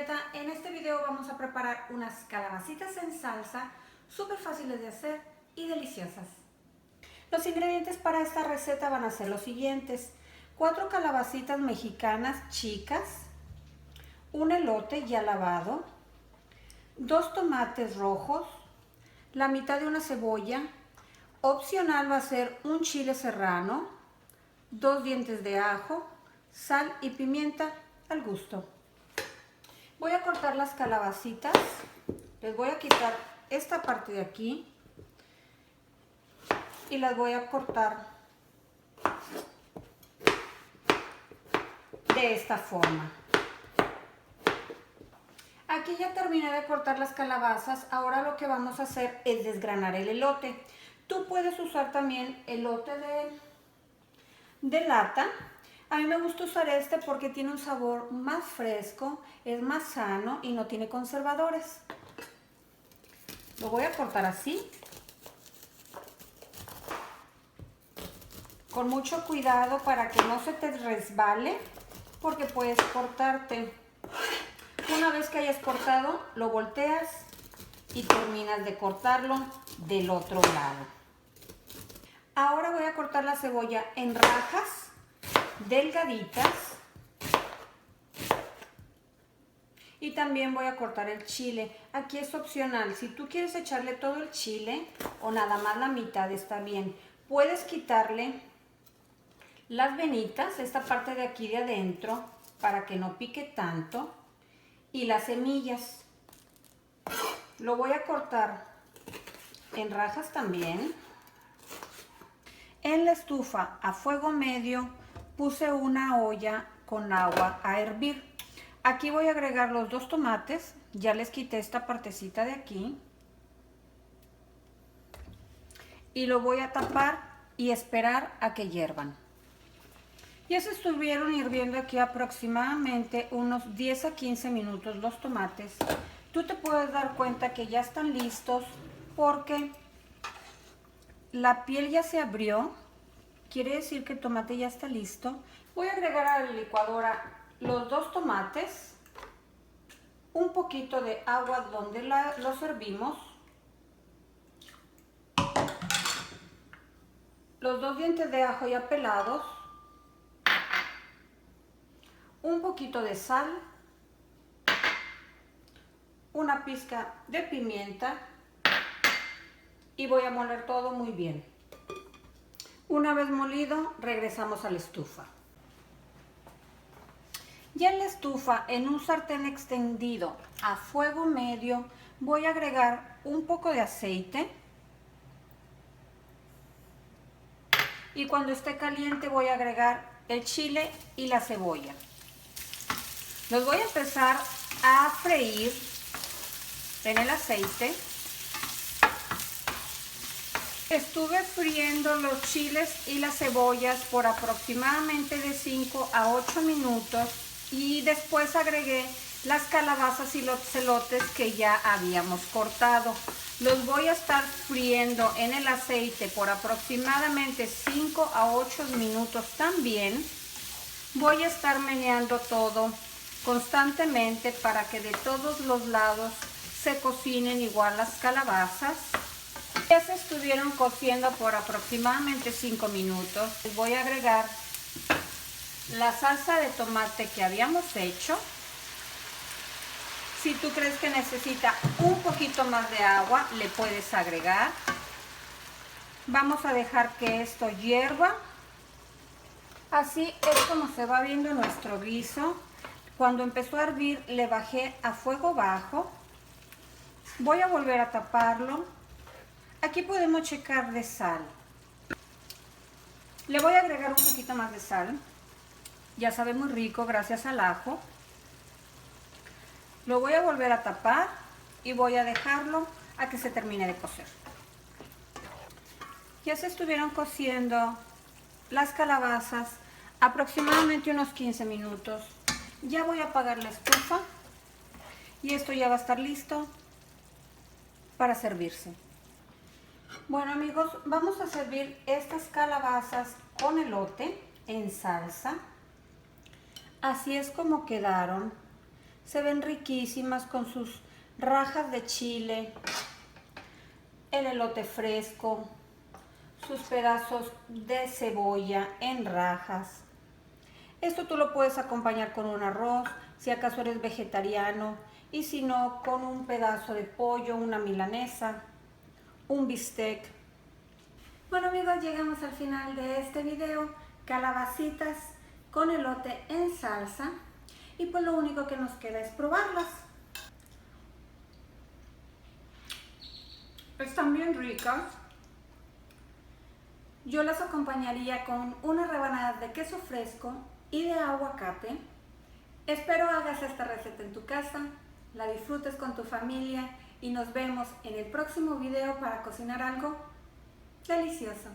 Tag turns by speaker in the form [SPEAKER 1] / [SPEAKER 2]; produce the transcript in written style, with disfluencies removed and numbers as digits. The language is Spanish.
[SPEAKER 1] Julieta. En este video vamos a preparar unas calabacitas en salsa, súper fáciles de hacer y deliciosas. Los ingredientes para esta receta van a ser los siguientes: 4 calabacitas mexicanas chicas, un elote ya lavado, 2 tomates rojos, la mitad de una cebolla, opcional va a ser un chile serrano, 2 dientes de ajo, sal y pimienta al gusto. Voy a cortar las calabacitas, les voy a quitar esta parte de aquí y las voy a cortar de esta forma. Aquí ya terminé de cortar las calabazas, ahora lo que vamos a hacer es desgranar el elote. Tú puedes usar también elote de lata. A mí me gusta usar este porque tiene un sabor más fresco, es más sano y no tiene conservadores. Lo voy a cortar así, con mucho cuidado para que no se te resbale, porque puedes cortarte. Una vez que hayas cortado, lo volteas y terminas de cortarlo del otro lado. Ahora voy a cortar la cebolla en rajas delgaditas y también voy a cortar el chile. Aquí es opcional, si tú quieres echarle todo el chile o nada más la mitad está bien. Puedes quitarle las venitas, esta parte de aquí de adentro, para que no pique tanto, y las semillas. Lo voy a cortar en rajas también. En la estufa a fuego medio puse una olla con agua a hervir. Aquí voy a agregar los 2 tomates, ya les quité esta partecita de aquí. Y lo voy a tapar y esperar a que hiervan. Ya se estuvieron hirviendo aquí aproximadamente unos 10 a 15 minutos los tomates. Tú te puedes dar cuenta que ya están listos porque la piel ya se abrió. Quiere decir que el tomate ya está listo. Voy a agregar a la licuadora los 2 tomates, un poquito de agua donde los servimos, los 2 dientes de ajo ya pelados, un poquito de sal, una pizca de pimienta y voy a moler todo muy bien. Una vez molido, regresamos a la estufa. Ya en la estufa, en un sartén extendido a fuego medio, voy a agregar un poco de aceite. Y cuando esté caliente voy a agregar el chile y la cebolla. Los voy a empezar a freír en el aceite. Estuve friendo los chiles y las cebollas por aproximadamente de 5 a 8 minutos y después agregué las calabazas y los elotes que ya habíamos cortado. Los voy a estar friendo en el aceite por aproximadamente 5 a 8 minutos también. Voy a estar meneando todo constantemente para que de todos los lados se cocinen igual las calabazas. Ya se estuvieron cociendo por aproximadamente 5 minutos. Les voy a agregar la salsa de tomate que habíamos hecho. Si tú crees que necesita un poquito más de agua, le puedes agregar. Vamos a dejar que esto hierva. Así es como se va viendo nuestro guiso. Cuando empezó a hervir, le bajé a fuego bajo. Voy a volver a taparlo. Aquí podemos checar de sal. Le voy a agregar un poquito más de sal. Ya sabe muy rico gracias al ajo. Lo voy a volver a tapar y voy a dejarlo a que se termine de cocer. Ya se estuvieron cociendo las calabazas aproximadamente unos 15 minutos. Ya voy a apagar la estufa y esto ya va a estar listo para servirse. Bueno amigos, vamos a servir estas calabazas con elote en salsa. Así es como quedaron. Se ven riquísimas con sus rajas de chile, el elote fresco, sus pedazos de cebolla en rajas. Esto tú lo puedes acompañar con un arroz, si acaso eres vegetariano, y si no, con un pedazo de pollo, una milanesa, un bistec. Bueno amigos, llegamos al final de este video, calabacitas con elote en salsa, y pues lo único que nos queda es probarlas. Están bien ricas. Yo las acompañaría con unas rebanadas de queso fresco y de aguacate. Espero hagas esta receta en tu casa, la disfrutes con tu familia y nos vemos en el próximo video para cocinar algo delicioso.